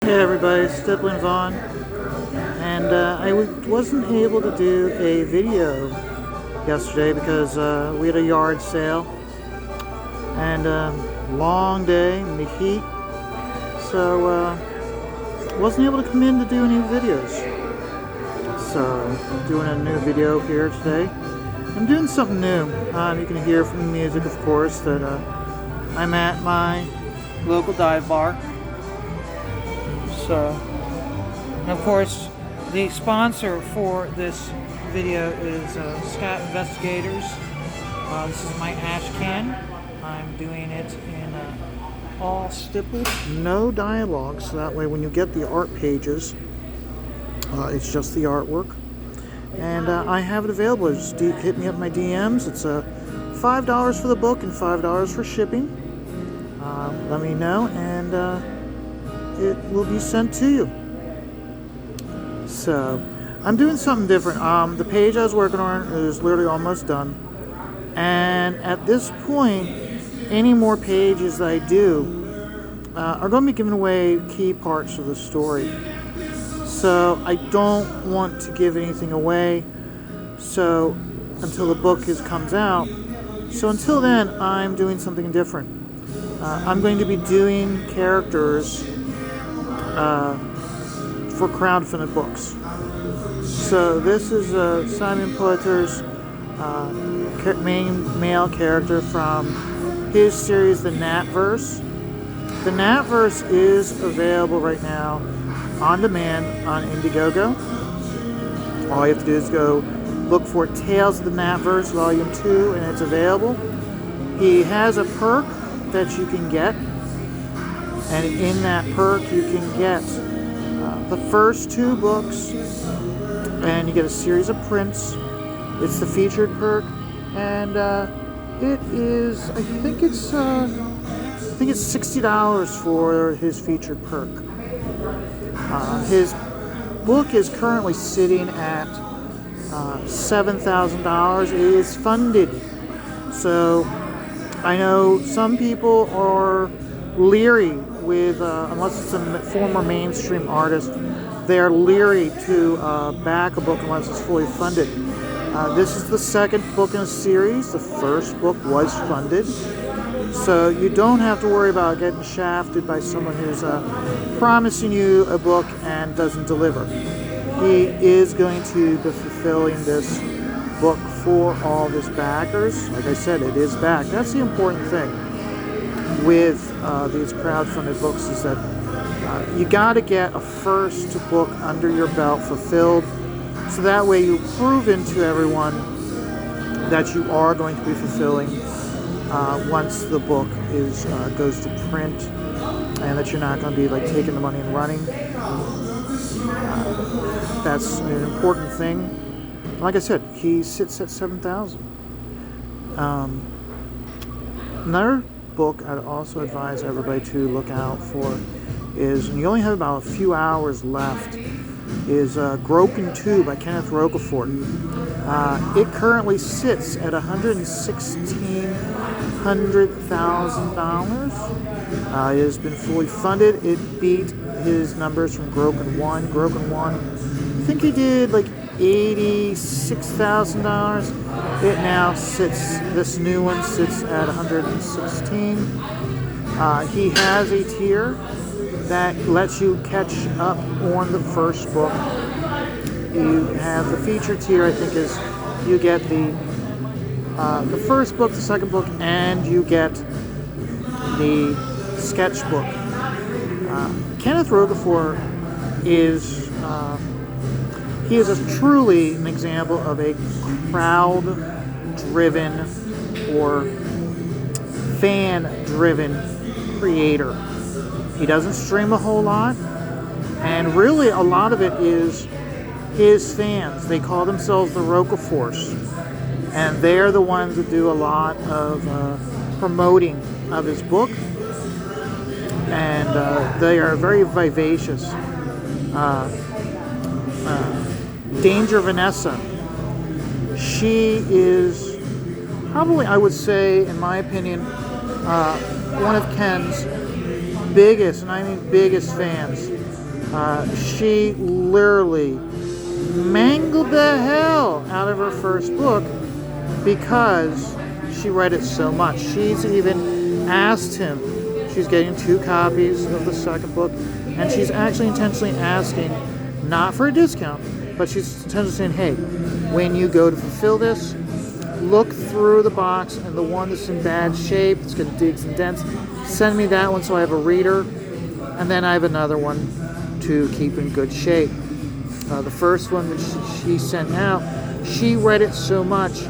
Hey everybody, Stippling's on, and I wasn't able to do a video yesterday because we had a yard sale and long day in the heat, so wasn't able to come in to do any videos. So I'm doing a new video here today. I'm doing something new. You can hear from the music, of course, that I'm at my local dive bar. So, and of course, the sponsor for this video is Scott Investigators. This is my ash can. I'm doing it in all stippled, no dialogue, so that way when you get the art pages, it's just the artwork. And I have it available. Just hit me up my DMs. It's $5 for the book and $5 for shipping. Let me know, and it will be sent to you. So I'm doing something different. The page I was working on is literally almost done, and at this point, any more pages that I do are going to be giving away key parts of the story. So I don't want to give anything away until the book comes out. So until then, I'm doing something different. I'm going to be doing characters for Crowdfunded Books. So this is Simon Poitier's main male character from his series, The Natverse. The Natverse is available right now on demand on Indiegogo. All you have to do is go look for Tales of the Natverse Volume 2, and it's available. He has a perk that you can get, and in that perk you can get the first 2 books, and you get a series of prints. It's the featured perk, and it is, I think it's $60 for his featured perk. His book is currently sitting at $7,000. It is funded. So I know some people are leery with, unless it's a former mainstream artist, they're leery to back a book unless it's fully funded. This is the second book in a series. The first book was funded. So you don't have to worry about getting shafted by someone who's promising you a book and doesn't deliver. He is going to be fulfilling this book for all of his backers. Like I said, it is back. That's the important thing with these crowdfunded books, is that you got to get a first book under your belt fulfilled, so that way you prove to everyone that you are going to be fulfilling once the book goes to print, and that you're not going to be like taking the money and running. That's an important thing. Like I said, he sits at $7,000. Another book I'd also advise everybody to look out for is, and you only have about a few hours left, is Broken 2 by Kenneth Rocafort. It currently sits at $116,000. It has been fully funded. It beat his numbers from Broken 1. Broken 1, I think he did like $86,000. It now sits, this new one sits at $116,000. He has a tier that lets you catch up on the first book. You have the feature tier, I think, is you get the first book, the second book, and you get the sketchbook. Kenneth Rocafort is he is truly an example of a crowd-driven or fan-driven creator. He doesn't stream a whole lot, and really a lot of it is his fans. They call themselves the Rocaforce, and they're the ones that do a lot of promoting of his book, and they are very vivacious. Danger Vanessa, she is probably, I would say, in my opinion, one of Ken's biggest, and I mean biggest fans. She literally mangled the hell out of her first book because she read it so much. She's even asked him, she's getting 2 copies of the second book, and she's actually intentionally asking, not for a discount, but she's intentionally saying, hey, when you go to fulfill this, look through the box, and the one that's in bad shape, it's got digs and dents, send me that one so I have a reader, and then I have another one to keep in good shape. The first one that she sent out, she read it so much,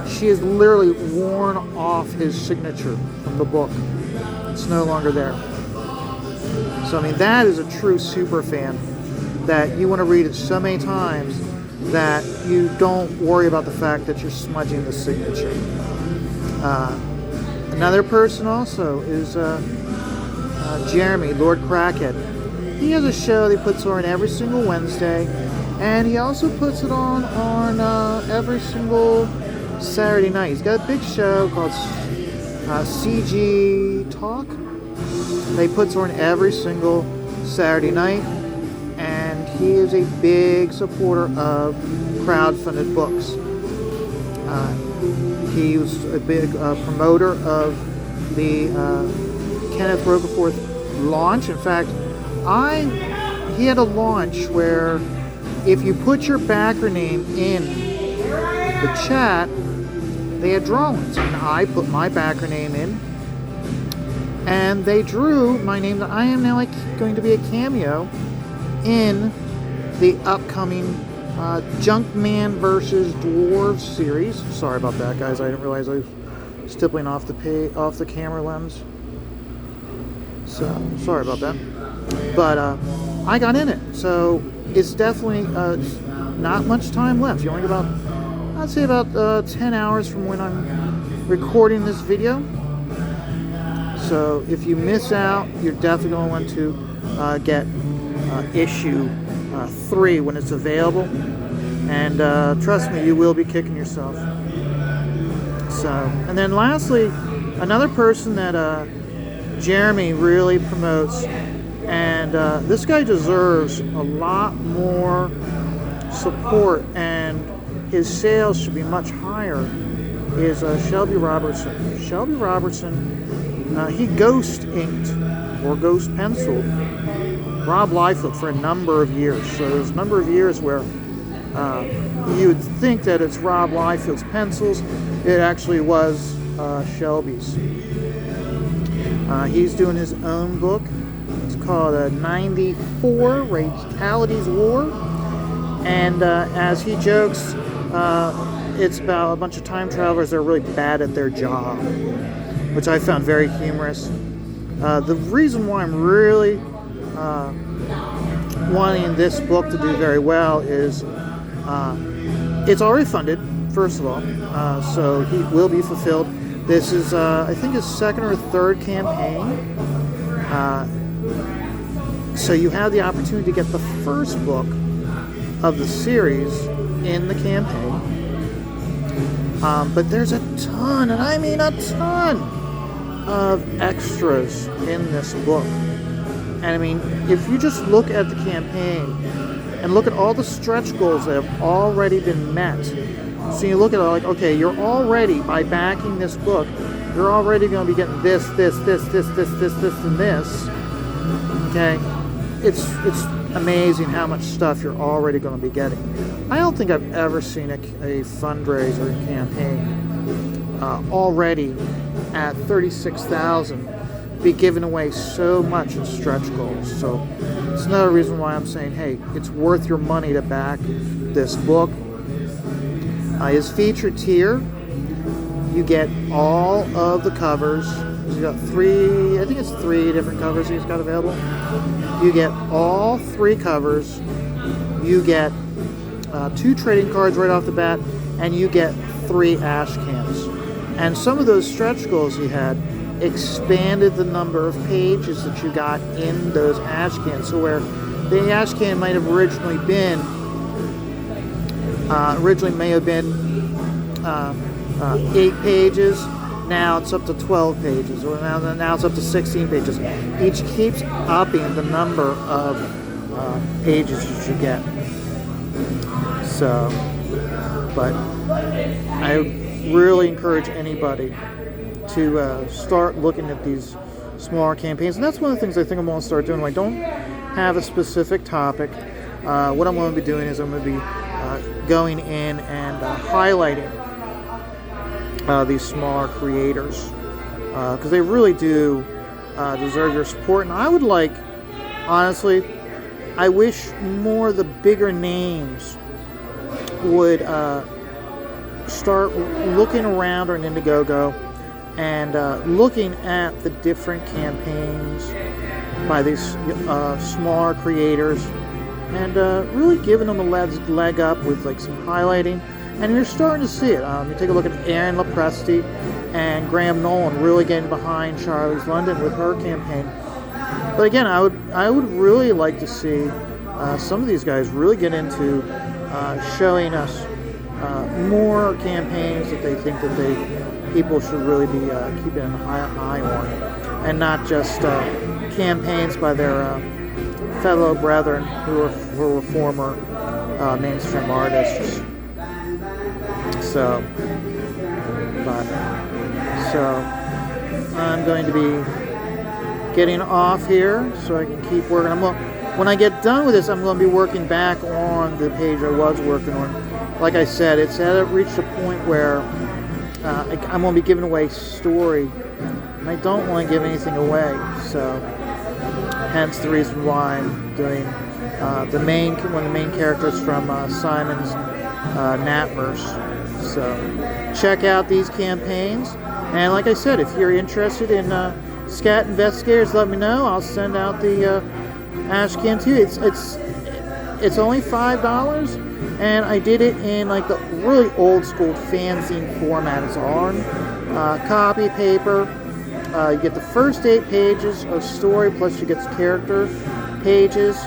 she has literally worn off his signature from the book. It's no longer there. So, I mean, that is a true super fan, that you want to read it so many times that you don't worry about the fact that you're smudging the signature. Another person also is Jeremy, Lord Crackhead. He has a show that he puts on every single Wednesday, and he also puts it on every single Saturday night. He's got a big show called CG Talk. They puts on every single Saturday night, and he is a big supporter of Crowdfunded Books. He was a big promoter of the Kenneth Roqueforth launch. In fact, he had a launch where if you put your backer name in the chat, they had drawings, and I put my backer name in, and they drew my name. That I am now going to be a cameo in the upcoming Junkman versus Dwarves series. Sorry about that, guys. I didn't realize I was stippling off the camera lens. So sorry about that. But I got in it, so it's definitely not much time left. You only got I'd say about 10 hours from when I'm recording this video. So if you miss out, you're definitely going to want to get issue 3 when it's available. And trust me, you will be kicking yourself. So, and then lastly, another person that Jeremy really promotes, and this guy deserves a lot more support, and his sales should be much higher, is Shelby Robertson. Shelby Robertson, he ghost inked or ghost penciled Rob Liefeld for a number of years. So there's a number of years where you would think that it's Rob Liefeld's pencils. It actually was Shelby's. He's doing his own book. It's called 94 Reality's War. And as he jokes, it's about a bunch of time travelers that are really bad at their job, which I found very humorous. The reason why I'm really wanting this book to do very well is it's already funded, first of all, so he will be fulfilled. This is, I think, his second or third campaign. So you have the opportunity to get the first book of the series in the campaign. But there's a ton, and I mean a ton, of extras in this book. And I mean, if you just look at the campaign and look at all the stretch goals that have already been met, so you look at it like, okay, you're already, by backing this book, you're already going to be getting this, and this. Okay? It's amazing how much stuff you're already going to be getting. I don't think I've ever seen a fundraiser campaign already at $36,000 be giving away so much in stretch goals. So it's another reason why I'm saying, hey, it's worth your money to back this book. His featured tier, you get all of the covers. He's got 3, I think it's 3 different covers he's got available. You get all 3 covers. You get 2 trading cards right off the bat, and you get 3 ash cans. And some of those stretch goals he had expanded the number of pages that you got in those ash cans. So where the ash can might have originally may have been 8 pages. Now it's up to 12 pages, or now it's up to 16 pages. Each keeps upping the number of pages you should get. So, but I really encourage anybody to start looking at these smaller campaigns, and that's one of the things I think I'm going to start doing. I don't have a specific topic. What I'm going to be doing is I'm going to be going in and highlighting these smaller creators, because they really do deserve your support. And I would like, honestly, I wish more of the bigger names would start looking around on Indiegogo and looking at the different campaigns by these smaller creators, and really giving them a leg up with like some highlighting. And you're starting to see it. You take a look at Aaron Lopresti and Graham Nolan really getting behind Charlie's London with her campaign. But again, I would really like to see some of these guys really get into showing us more campaigns that they think that people should really be keeping an eye on, and not just campaigns by their fellow brethren who were former mainstream artists. So I'm going to be getting off here so I can keep working. When I get done with this, I'm going to be working back on the page I was working on. Like I said, it's reached a point where I'm going to be giving away story, and I don't want to give anything away. So, hence the reason why I'm doing one of the main characters from Simon's Natverse. So, check out these campaigns, and like I said, if you're interested in Scat Investigators, let me know. I'll send out the ash can to you. It's only $5, and I did it in like the really old school fanzine format. It's on copy paper. You get the first 8 pages of story, plus you get character pages,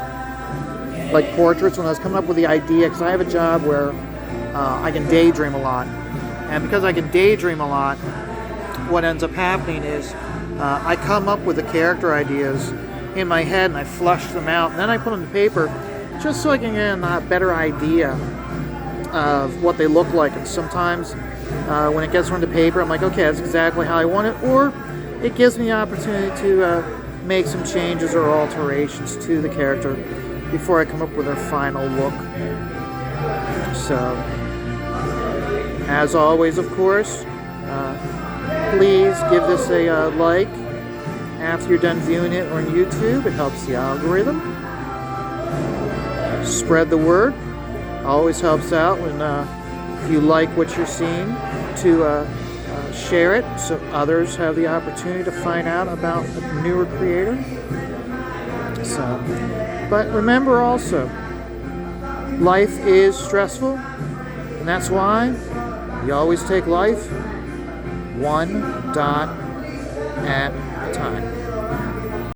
like portraits. When I was coming up with the idea, because I have a job where I can daydream a lot, and because I can daydream a lot, what ends up happening is I come up with the character ideas in my head and I flush them out, and then I put them on paper just so I can get a better idea of what they look like. And sometimes when it gets onto paper, I'm like, okay, that's exactly how I want it, or it gives me the opportunity to make some changes or alterations to the character before I come up with their final look. So, as always, of course, please give this a like after you're done viewing it on YouTube. It helps the algorithm. Spread the word. Always helps out when if you like what you're seeing, to share it so others have the opportunity to find out about a newer creator. So, but remember also, life is stressful, and that's why you always take life one dot at a time.